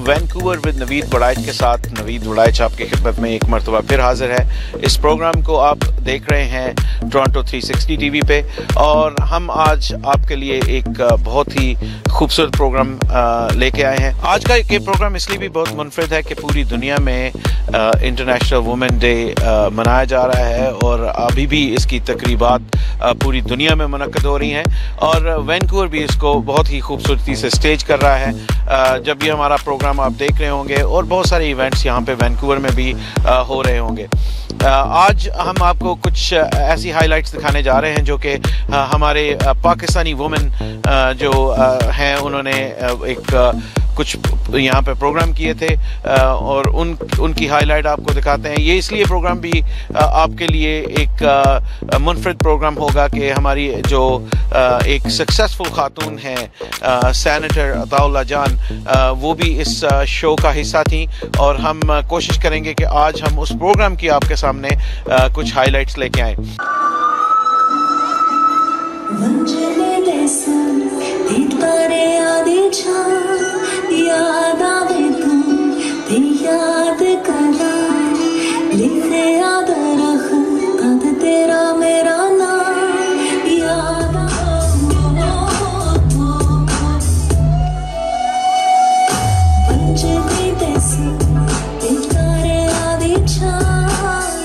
Vancouver with Naveed Waraich के साथ नवीद वड़ाइच आपकी खिदमत में एक मरतबा फिर हाजिर है। इस प्रोग्राम को आप देख रहे हैं टोरंटो 360 टीवी पे, और हम आज आपके लिए एक बहुत ही खूबसूरत प्रोग्राम लेके आए हैं। आज का ये प्रोग्राम इसलिए भी बहुत मुनफरिद है कि पूरी दुनिया में इंटरनेशनल वुमेन डे मनाया जा रहा है, और अभी भी इसकी तकरीबात पूरी दुनिया में मुनक्कद हो रही हैं, और वैंकूवर भी इसको बहुत ही खूबसूरती से स्टेज कर रहा है। जब ये हमारा प्रोग्राम आप देख रहे होंगे, और बहुत सारे इवेंट्स यहाँ पे वैंकूवर में भी हो रहे होंगे। आज हम आपको कुछ ऐसी हाइलाइट्स दिखाने जा रहे हैं जो कि हमारे पाकिस्तानी वुमेन जो हैं, उन्होंने एक कुछ यहाँ पे प्रोग्राम किए थे, और उनकी हाईलाइट आपको दिखाते हैं। ये इसलिए प्रोग्राम भी आपके लिए एक मुनफरिद प्रोग्राम होगा कि हमारी जो एक सक्सेसफुल खातून हैं सेनेटर अताउल्लाह जान, वो भी इस शो का हिस्सा थी, और हम कोशिश करेंगे कि आज हम उस प्रोग्राम की आपके सामने कुछ हाईलाइट्स लेके आए। याद आवे तू ते याद करा, लिखे याद रख कद तेरा मेरा नाम याद पंचमी देश ते तारे आदि छा,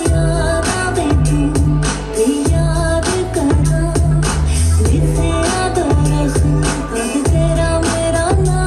याद आवे तू ते याद करा, लिखे याद रख कद तेरा मेरा नाम।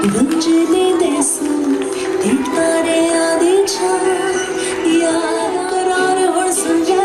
गंजने दे सुन तारे आदि छा यार करार हो सुन जा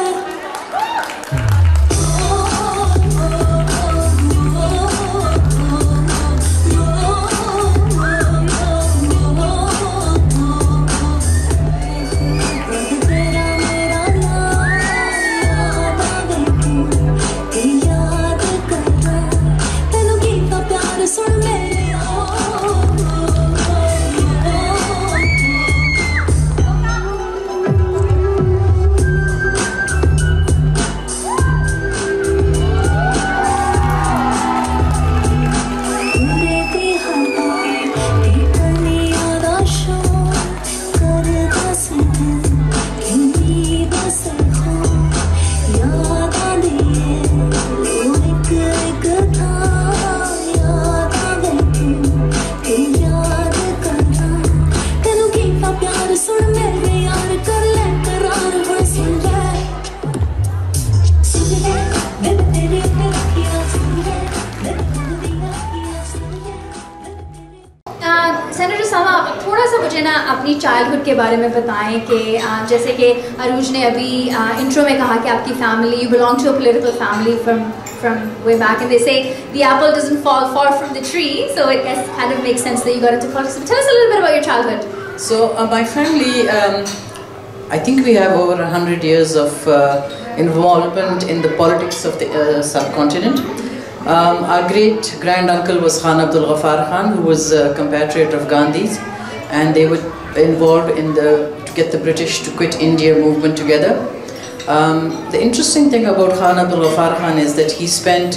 अपनी चाइल्डहुड के बारे में बताएं कि जैसे कि अरूज ने अभी इंट्रो में कहा कि आपकी family, you belong to a political family from way back, and they say the apple doesn't fall far from the tree, so it kind of makes sense that you got into politics. Tell us a little bit about your childhood. So my family, I think we have over 100 years of involvement in the politics of the subcontinent. Our great grand uncle was Khan Abdul Ghaffar Khan, who was a compatriot of Gandhi's, and they were involved in to get the British to quit India movement together. The interesting thing about Khan Abdul Ghaffar Khan is that he spent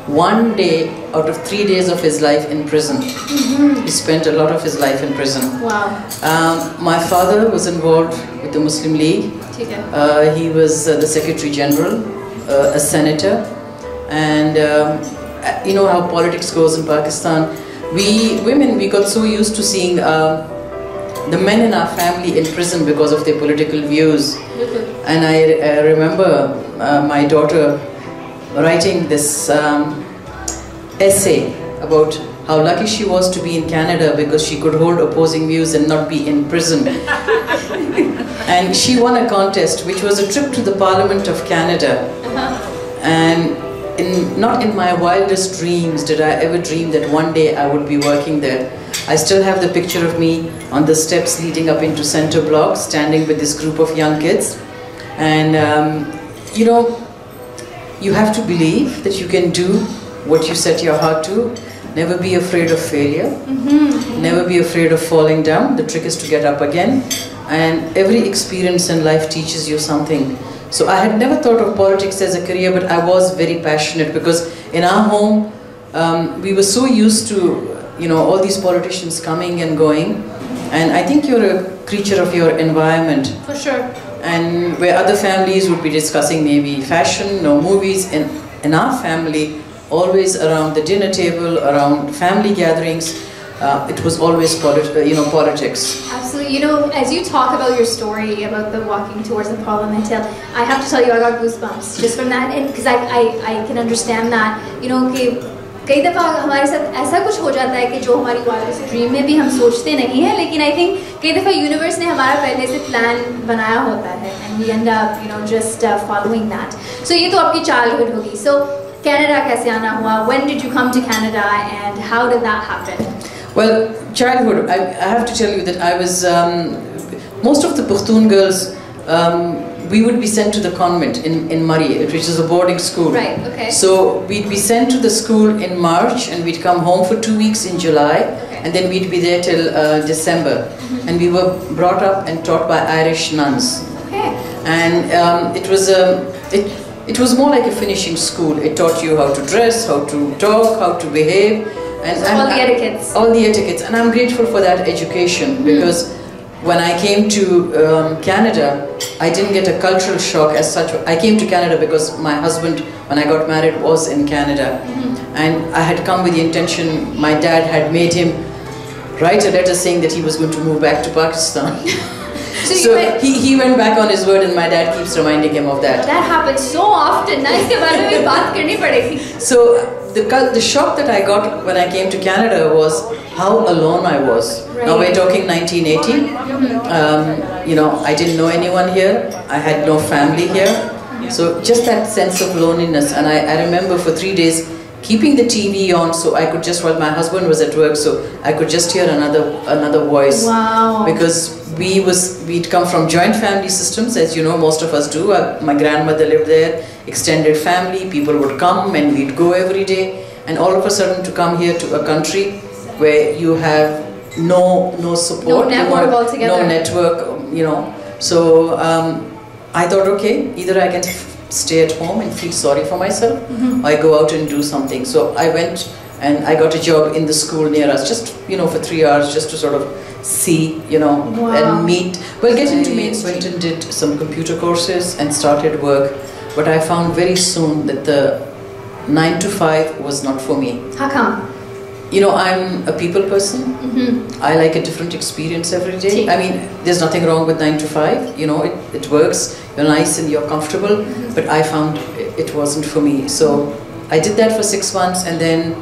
1 day out of 3 days of his life in prison. He spent a lot of his life in prison. Wow. My father was involved with the Muslim League. He was the Secretary General, a senator, and you know how politics goes in Pakistan. We women, we got so used to seeing the men in our family in prison because of their political views. And I remember my daughter writing this essay about how lucky she was to be in Canada because she could hold opposing views and not be in prison. And she won a contest which was a trip to the Parliament of Canada. And not in my wildest dreams did I ever dream that one day I would be working there. I still have the picture of me on the steps leading up into Center Block, standing with this group of young kids. And you know, you have to believe that you can do what you set your heart to. Never be afraid of failure. Never be afraid of falling down. The trick is to get up again. And every experience in life teaches you something. So I had never thought of politics as a career, but I was very passionate because in our home, we were so used to, you know, all these politicians coming and going. And I think you're a creature of your environment. For sure. And where other families would be discussing maybe fashion or movies, in our family, always around the dinner table, around family gatherings, it was always politics. Absolutely. You know, as you talk about your story about the walking towards the Parliament Hill, I have to tell you I got goosebumps just from that, and because I can understand that, you know, कि कई दफ़ा हमारे साथ ऐसा कुछ हो जाता है कि जो हमारी वाइल्डेस्ट ड्रीम में भी हम सोचते नहीं हैं, लेकिन आई थिंक कई दफ़ा यूनिवर्स ने हमारा पहले से प्लान बनाया होता है and we end up you know just following that. So ये तो आपकी चाइल्डहुड होगी. सो कनाडा कैसे आना हुआ? When did you come to Canada and how did that happen? Well, childhood, I have to tell you that I was, most of the Pushtun girls, we would be sent to the convent in Murray, which is a boarding school. Right, okay. So we'd be sent to the school in March and we'd come home for 2 weeks in July, and then we'd be there till December. And we were brought up and taught by Irish nuns. Okay. And it was more like a finishing school. It taught you how to dress, how to talk, how to behave. And all the etiquettes. All the etiquettes, and I'm grateful for that education because when I came to Canada, I didn't get a cultural shock as such. I came to Canada because my husband, when I got married, was in Canada, and I had come with the intention. My dad had made him write a letter saying that he was going to move back to Pakistan. So he went back on his word, and my dad keeps reminding him of that. That happens so often. ना इसके बारे में बात करनी पड़ेगी. So the shock that I got when I came to Canada was how alone I was. Right. Now we're talking 1980. You know, I didn't know anyone here. I had no family here. So just that sense of loneliness. And I remember for 3 days keeping the TV on so I could just, while my husband was at work, so I could just hear another voice. Wow. Because we'd come from joint family systems, as you know, most of us do. My grandmother lived there, extended family, people would come and we'd go every day. And all of a sudden to come here to a country where you have no support, no network altogether. No network, you know. So I thought, okay, either I can stay at home and feel sorry for myself, or I go out and do something. So I went and I got a job in the school near us, just, you know, for 3 hours, just to sort of see, you know, and meet. Well, get into mainstream. Went and did some computer courses and started work. But I found very soon that the 9 to 5 was not for me. How come? You know, I'm a people person. I like a different experience every day. I mean, there's nothing wrong with 9 to 5. You know, it works. You're nice and you're comfortable. But I found it wasn't for me. So I did that for 6 months, and then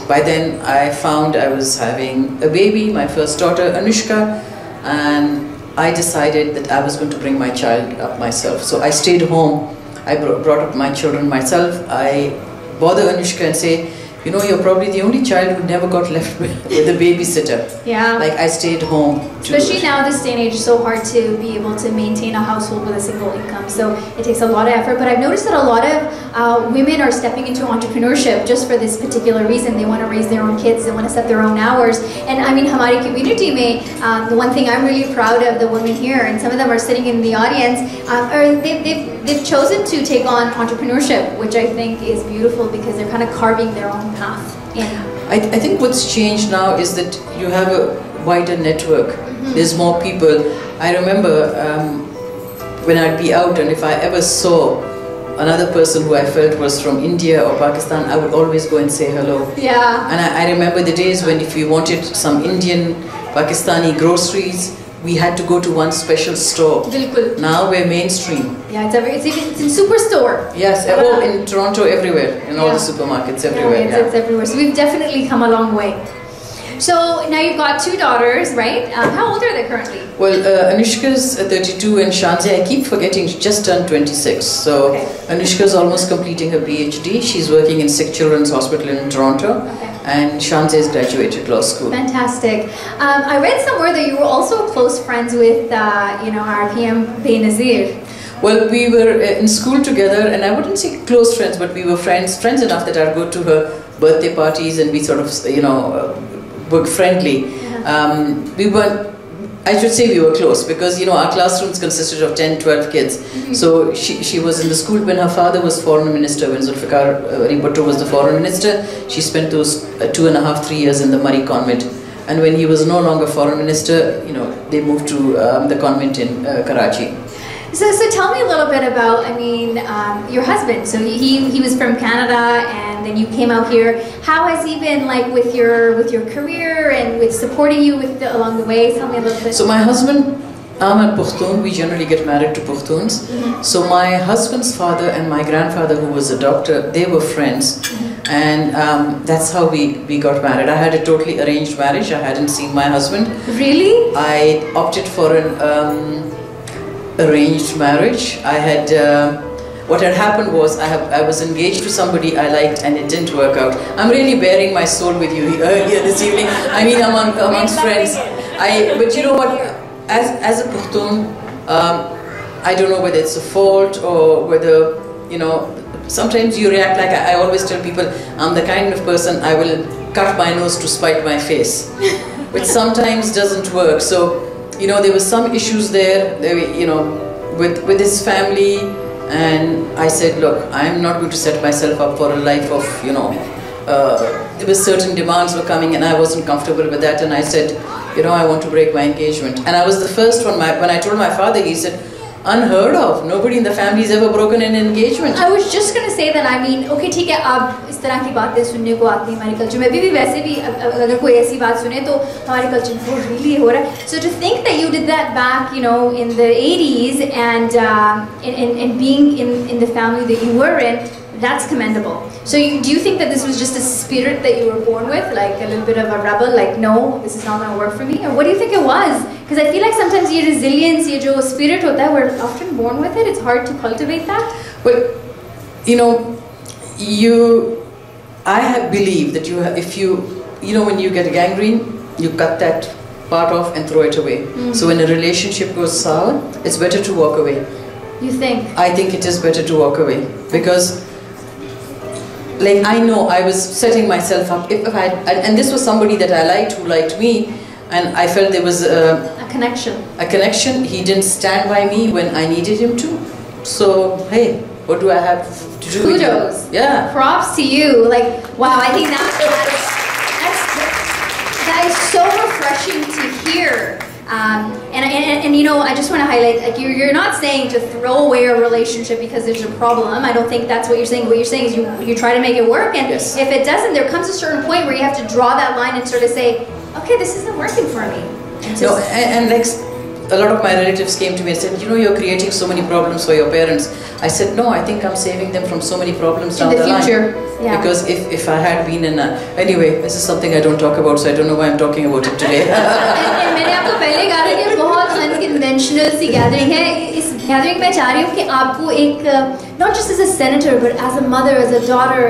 by then I found I was having a baby, my first daughter, Anushka, and I decided that I was going to bring my child up myself. So I stayed home. I brought up my children myself. I bother Anushka and say, you know, you're probably the only child who never got left with a babysitter. Yeah. Like, I stayed home. Especially now, this day and age, it's so hard to be able to maintain a household with a single income. So it takes a lot of effort. But I've noticed that a lot of women are stepping into entrepreneurship just for this particular reason. They want to raise their own kids. They want to set their own hours. And I mean, Hamari community mein, the one thing I'm really proud of the women here, and some of them are sitting in the audience, they've chosen to take on entrepreneurship, which I think is beautiful because they're kind of carving their own path in. I think what's changed now is that you have a wider network. There's more people. I remember when I'd be out, and if I ever saw another person who I felt was from India or Pakistan, I would always go and say hello. Yeah. And I remember the days when if we wanted some Indian, Pakistani groceries, we had to go to one special store. Bilkul. Now we're mainstream. Yeah, it's in Superstore. Yes, in Toronto, everywhere, in all the supermarkets, everywhere. It's everywhere. So we've definitely come a long way. So now you've got 2 daughters, right? How old are they currently? Well, Anushka's 32 and Shanze, I keep forgetting, she just turned 26. So Anushka's almost completing her PhD. She's working in Sick Children's Hospital in Toronto. And Shanze has graduated law school. Fantastic. I read somewhere that you were also close friends with, our PM Benazir. Well, we were in school together, and I wouldn't say close friends, but we were friends enough that I'd go to her birthday parties and we sort of, were friendly. We weren't, I should say we were close, because, our classrooms consisted of 10, 12 kids. So she was in the school when her father was foreign minister, when Zulfikar Ali Bhutto was the foreign minister. She spent those 2.5, 3 years in the Murray convent. And when he was no longer foreign minister, they moved to the convent in Karachi. So tell me a little bit about, your husband. So he was from Canada, and then you came out here. How has he been like with your career and with supporting you along the way? Tell me a little bit. So my husband, Ahmed Pukhtoon, we generally get married to Pukhtoons. So my husband's father and my grandfather, who was a doctor, they were friends. And that's how we got married. I had a totally arranged marriage. I hadn't seen my husband. Really? I opted for an arranged marriage. I had what had happened was I was engaged to somebody I liked, and it didn't work out. I'm really bearing my soul with you here this evening. Amongst friends. But you know what? As a Pukhtoon, I don't know whether it's a fault or whether sometimes you react like I always tell people. I'm the kind of person I will cut my nose to spite my face, which sometimes doesn't work. So. There were some issues there, with his family, and I said, look, I'm not going to set myself up for a life of, there were certain demands were coming, and I wasn't comfortable with that, and I said, I want to break my engagement. And I was the first one, when I told my father, he said, unheard of. Nobody in the family has ever broken an engagement. I was just going to say that, okay, ठीक है, अब इस तरह की बातें सुनने को आती हैं हमारे कल्चर में भी वैसे भी अगर कोई ऐसी बात सुने तो हमारे कल्चर में वो really हो रहा है. So to think that you did that back, in the 80s and being in the family that you were in, That's commendable. So do you think that this was just a spirit that you were born with, like a little bit of a rebel, like no, this is not going to work for me? Or what do you think it was? Because I feel like sometimes your resilience, your spirit hota hai, we're often born with it. It's hard to cultivate that. Well, you know, I have believed that if you when you get gangrene, you cut that part off and throw it away. So when a relationship goes sour, it's better to walk away. You think? I think it is better to walk away because, like, I know I was setting myself up. If I and this was somebody that I liked, who liked me, and I felt there was a connection. A connection. He didn't stand by me when I needed him to. So hey, what do I have to do? Kudos. Yeah. Props to you. Like, wow, I think that is so refreshing to hear. And you know, I just want to highlight, like, you're not saying to throw away a relationship because there's a problem. I don't think that's what you're saying. What you're saying is you try to make it work, and yes. If it doesn't, there comes a certain point where you have to draw that line and sort of say, okay, this isn't working for me. And like, a lot of my relatives came to me and said, you know, you're creating so many problems for your parents. I said, no, I think I'm saving them from so many problems down the future. line. Yeah. Because if I had been in a... Anyway, this is something I don't talk about, so I don't know why I'm talking about it today. मैंने आपको पहले कहा था कि बहुत unconventional सी gathering है. इस gathering में चाह रही हूँ कि आपको एक not just as a senator but as a mother, as a daughter,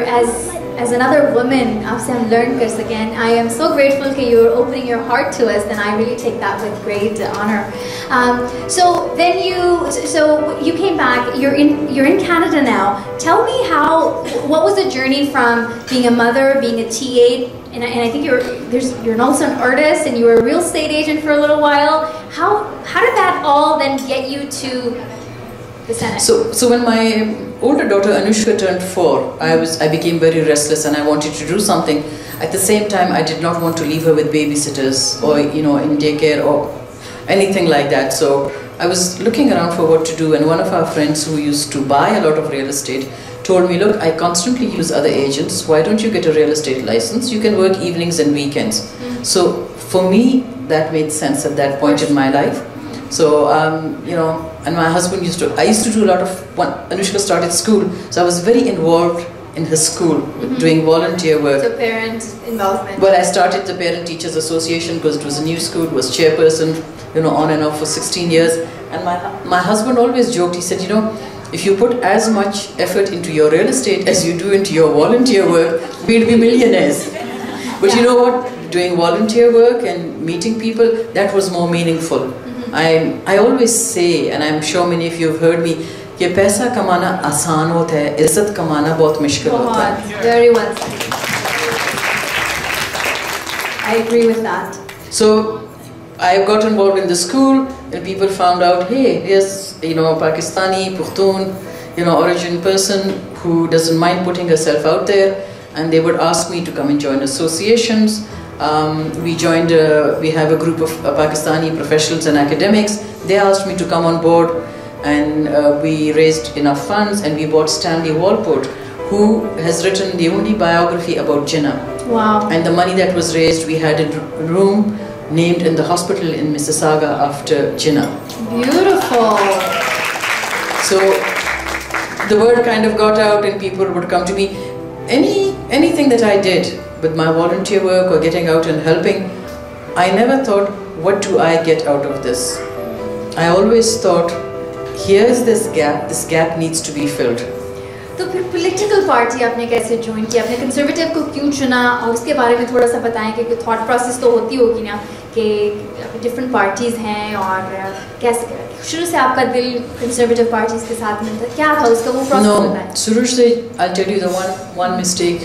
as another woman, आपसे हम learn कर सकें. I am so grateful that you're opening your heart to us, and I really take that with great honor. So then you came back. You're in Canada now. Tell me what was the journey from being a mother, being a TA, and I think you're also an artist, and you were a real estate agent for a little while. How did that all then get you to the Senate? So when my older daughter Anushka turned 4, I became very restless and I wanted to do something. At the same time, I did not want to leave her with babysitters or in daycare or anything like that. So I was looking around for what to do, and one of our friends who used to buy a lot of real estate told me, look, I constantly use other agents. Why don't you get a real estate license? You can work evenings and weekends. So for me, that made sense at that point in my life. So, and my husband I used to do a lot of, when Anushka started school, so I was very involved in her school, doing volunteer work. So parent involvement. Well, I started the Parent Teachers Association because it was a new school, was chairperson, on and off for 16 years. And my husband always joked, he said, if you put as much effort into your real estate as you do into your volunteer work, we'll be millionaires. But you know what? Doing volunteer work and meeting people, that was more meaningful. I always say, and I'm sure many of you have heard me, कि पैसा कमाना आसान होता है, इज्जत कमाना बहुत मुश्किल होता है. Very well said. I agree with that. So I got involved in the school, and people found out, hey, here's Pakistani, Pushtun, origin person who doesn't mind putting herself out there, and they would ask me to come and join associations. We have a group of Pakistani professionals and academics. They asked me to come on board, and we raised enough funds, and we bought Stanley Walport, who has written the only biography about Jinnah. Wow. And the money that was raised, we had a room named in the hospital in Mississauga after Jinnah. Beautiful. So the word kind of got out, and people would come to me. Anything that I did with my volunteer work or getting out and helping, I never thought, what do I get out of this? I always thought, here's this gap needs to be filled. तो फिर political party आपने कैसे join किया? आपने conservative को क्यों चुना, और उसके बारे में थोड़ा सा बताएं, क्योंकि थॉट प्रोसेस तो होती होगी ना कि डिफरेंट पार्टीज हैं, और कैसे शुरू से आपका दिल कंजर्वेटिव पार्टीज के साथ में था, क्या था उसका वो प्रोसेस बताएं? शुरू से I'll tell you the one mistake,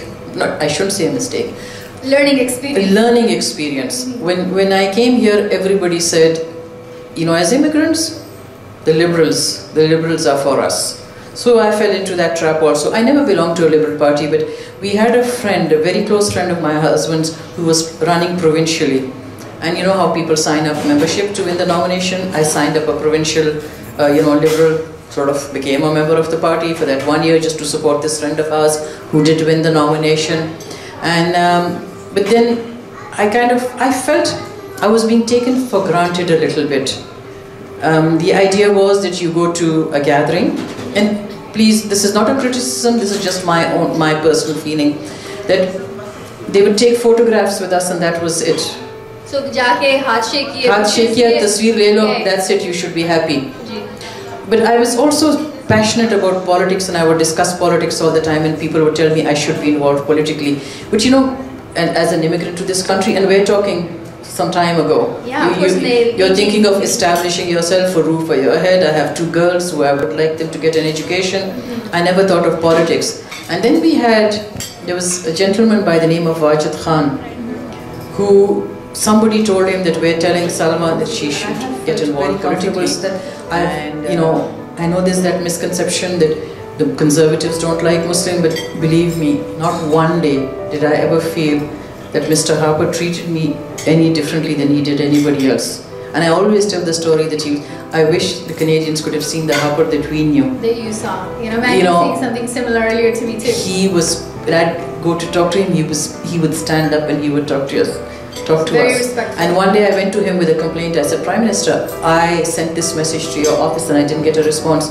I shouldn't say a mistake. Learning experience. Learning experience. When I came here, everybody said, as immigrants, the liberals are for us. So I fell into that trap also. I never belonged to a liberal party, but we had a friend, a very close friend of my husband's, who was running provincially. And you know how people sign up membership to win the nomination? I signed up a provincial, liberal, sort of became a member of the party for that 1 year just to support this friend of ours who did win the nomination. And but then I felt I was being taken for granted a little bit. The idea was that you go to a gathering, and please, this is not a criticism, this is just my personal feeling, that they would take photographs with us and that was it. So जाके हाथ shake किए, हाथ shake किया, तस्वीर ले लो, that's it, you should be happy. But I was also passionate about politics and I would discuss politics all the time and people would tell me I should be involved politically. But you know, and as an immigrant to this country, and we're talking some time ago, you're thinking of establishing yourself, a roof over your head. I have 2 girls who I would like them to get an education. I never thought of politics. And then there was a gentleman by the name of Wajid Khan who somebody told him that we're telling Salma that she should get involved politically. And you know, I know there's that misconception that the conservatives don't like Muslim, but believe me, not one day did I ever feel that Mr. Harper treated me any differently than he did anybody else. And I always tell the story that I wish the Canadians could have seen the Harper that we knew. That you saw. You know, Maggie was saying something similar earlier to me too. When I'd go to talk to him, he would stand up and he would talk to us. Very respectful. And one day I went to him with a complaint. I said, Prime Minister, I sent this message to your office and I didn't get a response.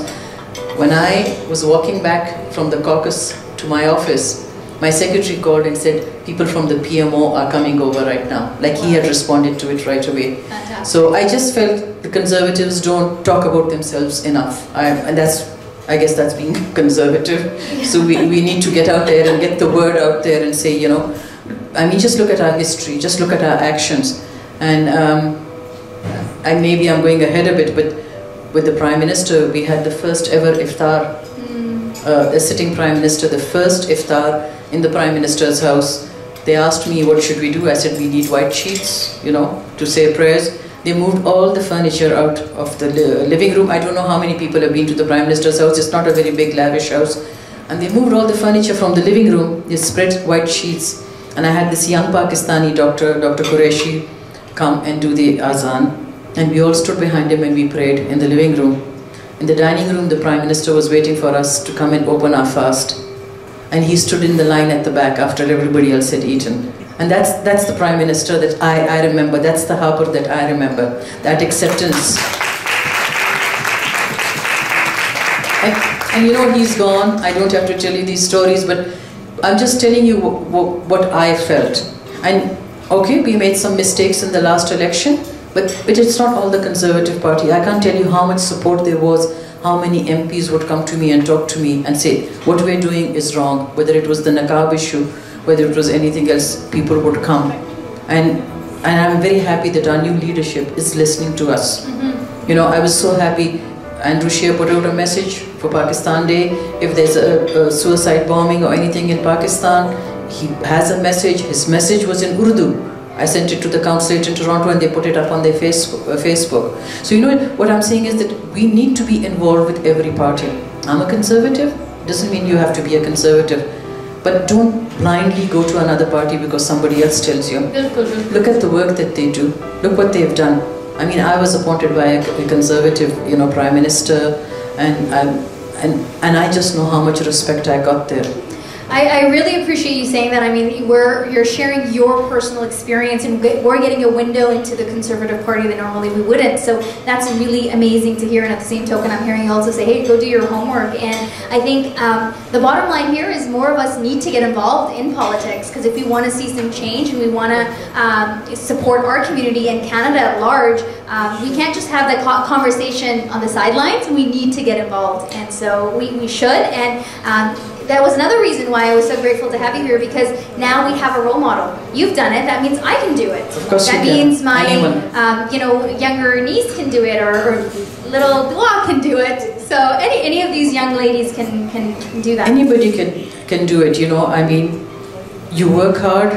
When I was walking back from the caucus to my office, my secretary called and said, people from the PMO are coming over right now. Like he had responded to it right away. Fantastic. So I just felt the conservatives don't talk about themselves enough. And I guess that's being conservative. Yeah. So we need to get out there and get the word out there and say, you know, I mean, just look at our history, just look at our actions. And maybe I'm going ahead a bit, but with the Prime Minister, we had the first ever iftar, the sitting Prime Minister, the first iftar in the Prime Minister's house. They asked me, what should we do? I said, we need white sheets, you know, to say prayers. They moved all the furniture out of the living room. I don't know how many people have been to the Prime Minister's house. It's not a very big, lavish house. And they moved all the furniture from the living room. They spread white sheets. And I had this young Pakistani doctor, Dr. Qureshi, come and do the azan. And we all stood behind him and we prayed in the living room. In the dining room, the Prime Minister was waiting for us to come and open our fast. And he stood in the line at the back after everybody else had eaten. And that's the Prime Minister that I remember. That's the Harper that I remember. That acceptance. And you know, he's gone. I don't have to tell you these stories, but I'm just telling you what I felt. And okay, we made some mistakes in the last election, but it's not all the Conservative Party. I can't tell you how much support there was, how many MPs would come to me and talk to me and say, what we're doing is wrong. Whether it was the niqab issue, whether it was anything else, people would come. And I'm very happy that our new leadership is listening to us. You know, I was so happy. Andrew Scheer put out a message for Pakistan Day. If there's a suicide bombing or anything in Pakistan, he has a message. His message was in Urdu. I sent it to the consulate in Toronto and they put it up on their Facebook. So you know what I'm saying is that we need to be involved with every party. I'm a conservative. Doesn't mean you have to be a conservative. But don't blindly go to another party because somebody else tells you. Look at the work that they do. Look what they've done. I mean, I was appointed by a conservative, you know, Prime Minister, and I just know how much respect I got there. I really appreciate you saying that. I mean, you're sharing your personal experience, and we're getting a window into the Conservative Party that normally we wouldn't. So that's really amazing to hear. And at the same token, I'm hearing you also say, hey, go do your homework. And I think the bottom line here is more of us need to get involved in politics, because if we want to see some change and we want to support our community and Canada at large, we can't just have that conversation on the sidelines. We need to get involved, and so we should. And that was another reason why I was so grateful to have you here, because now we have a role model. You've done it. That means I can do it. Of course that means my younger niece can do it, or little Dua can do it. So any of these young ladies can do that. Anybody can do it. You know, I mean, you work hard.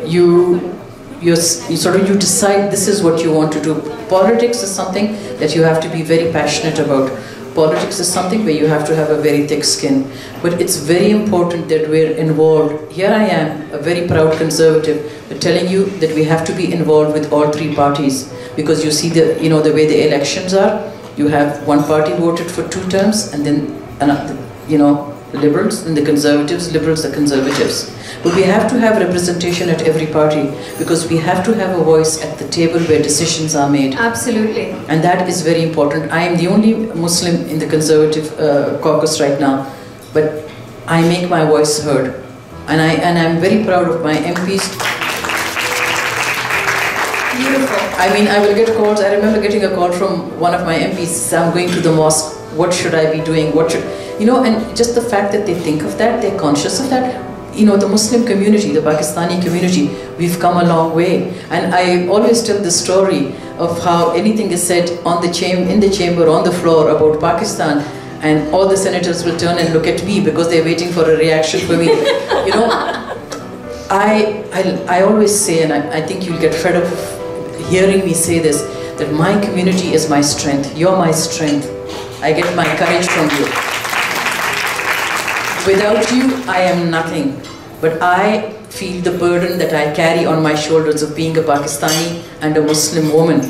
You decide this is what you want to do. Politics is something that you have to be very passionate about. Politics is something where you have to have a very thick skin. But it's very important that we're involved. Here I am, a very proud conservative, but telling you that we have to be involved with all three parties. Because you see the way the elections are. You have one party voted for 2 terms, and then another, liberals and the conservatives, liberals the conservatives. But we have to have representation at every party because we have to have a voice at the table where decisions are made. Absolutely. And that is very important. I am the only Muslim in the conservative caucus right now, but I make my voice heard. And I'm very proud of my MPs. Beautiful. I mean, I will get calls. I remember getting a call from one of my MPs. I'm going to the mosque. What should I be doing? What should, you know, and just the fact that they think of that, they're conscious of that. You know, the Muslim community, the Pakistani community, we've come a long way. And I always tell the story of how anything is said in the chamber, on the floor about Pakistan, and all the senators will turn and look at me because they're waiting for a reaction from me. You know, I always say, and I think you'll get fed up of hearing me say this, that my community is my strength. You're my strength. I get my courage from you. Without you, I am nothing. But I feel the burden that I carry on my shoulders of being a Pakistani and a Muslim woman.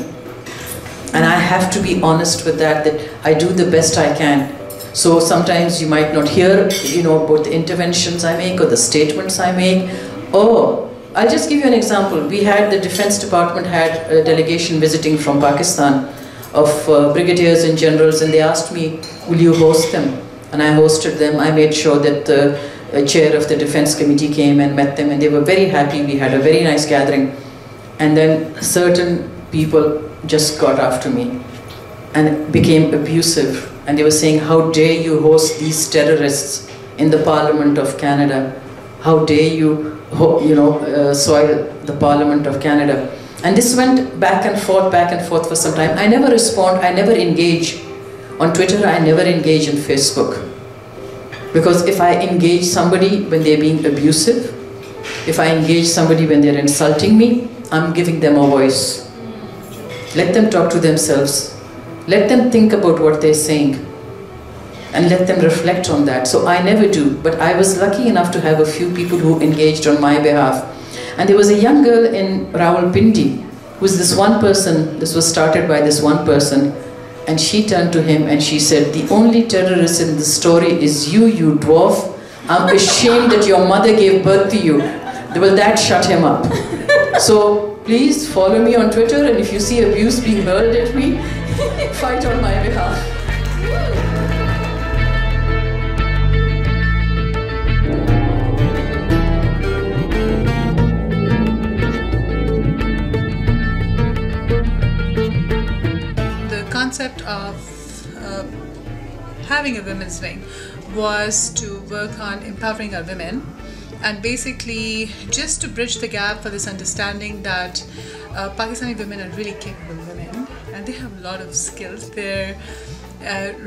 And I have to be honest with that I do the best I can. So sometimes you might not hear, you know, about the interventions I make or the statements I make. Or, I'll just give you an example. We had, the Defense Department had a delegation visiting from Pakistan of brigadiers and generals, and they asked me, will you host them? And I hosted them. I made sure that the chair of the Defense Committee came and met them, and they were very happy. We had a very nice gathering. And then certain people just got after me and became abusive. And they were saying, how dare you host these terrorists in the Parliament of Canada? How dare you, soil the Parliament of Canada? And this went back and forth for some time. I never respond, I never engage. On Twitter, I never engage in Facebook. Because if I engage somebody when they're being abusive, if I engage somebody when they're insulting me, I'm giving them a voice. Let them talk to themselves. Let them think about what they're saying. And let them reflect on that. So I never do. But I was lucky enough to have a few people who engaged on my behalf. And there was a young girl in Rawalpindi, who's this one person, this was started by this one person, and she turned to him and she said, the only terrorist in the story is you, you dwarf. I'm ashamed that your mother gave birth to you. Well, that shut him up. So please follow me on Twitter, and if you see abuse being hurled at me, fight on my behalf. Concept of having a women's wing was to work on empowering our women, and basically just to bridge the gap for this understanding that Pakistani women are really capable women and they have a lot of skills. They're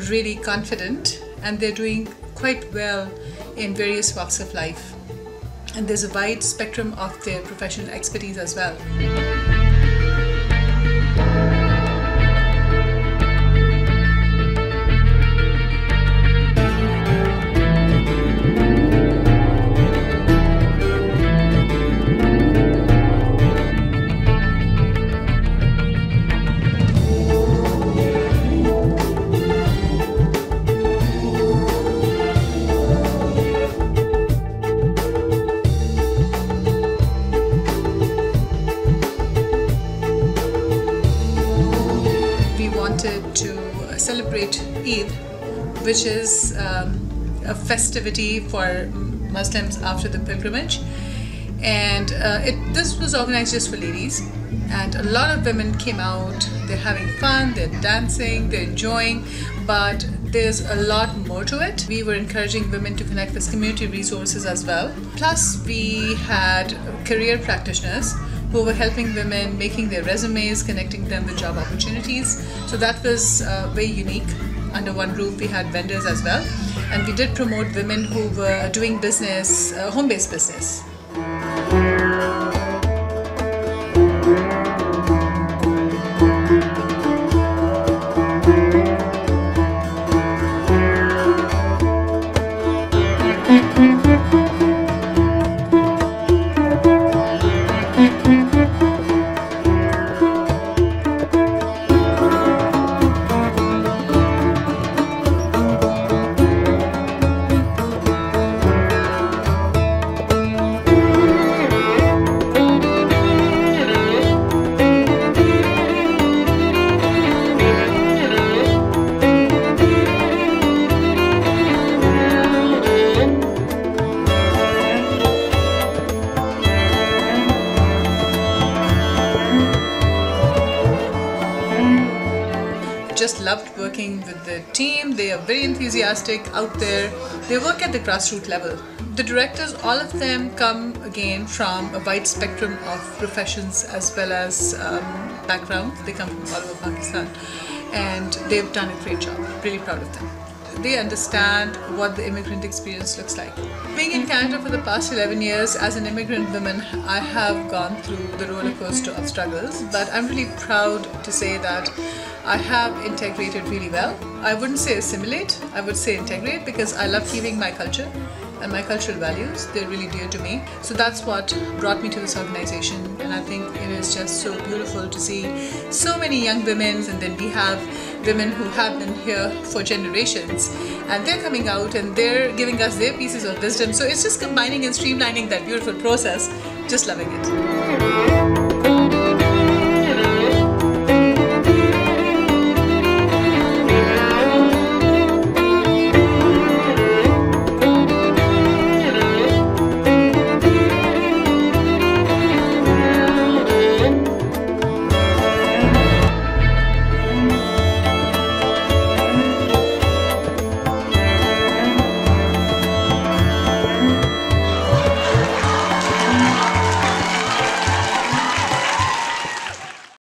really confident and they're doing quite well in various walks of life, and there's a wide spectrum of their professional expertise as well. To celebrate Eid, which is a festivity for Muslims after the pilgrimage, and this was organized just for ladies, and a lot of women came out. They're having fun, they're dancing, they're enjoying, but there's a lot more to it. We were encouraging women to connect with community resources as well. Plus we had career practitioners who were helping women, making their resumes, connecting them with job opportunities. So that was very unique. Under one roof we had vendors as well, and we did promote women who were doing business, home-based business. just loved working with the team. They are very enthusiastic out there. They work at the grassroots level. The directors, all of them come again from a wide spectrum of professions as well as backgrounds. They come from all over Pakistan, and they've done a great job. Really proud of them. They understand what the immigrant experience looks like. Being in Canada for the past 11 years as an immigrant woman, I have gone through the roller coaster of struggles, but I'm really proud to say that I have integrated really well. I wouldn't say assimilate, I would say integrate, because I love keeping my culture and my cultural values. They're really dear to me. So that's what brought me to this organization, and I think it is just so beautiful to see so many young women, and then we have women who have been here for generations, and they're coming out and they're giving us their pieces of wisdom. So it's just combining and streamlining that beautiful process. Just loving it.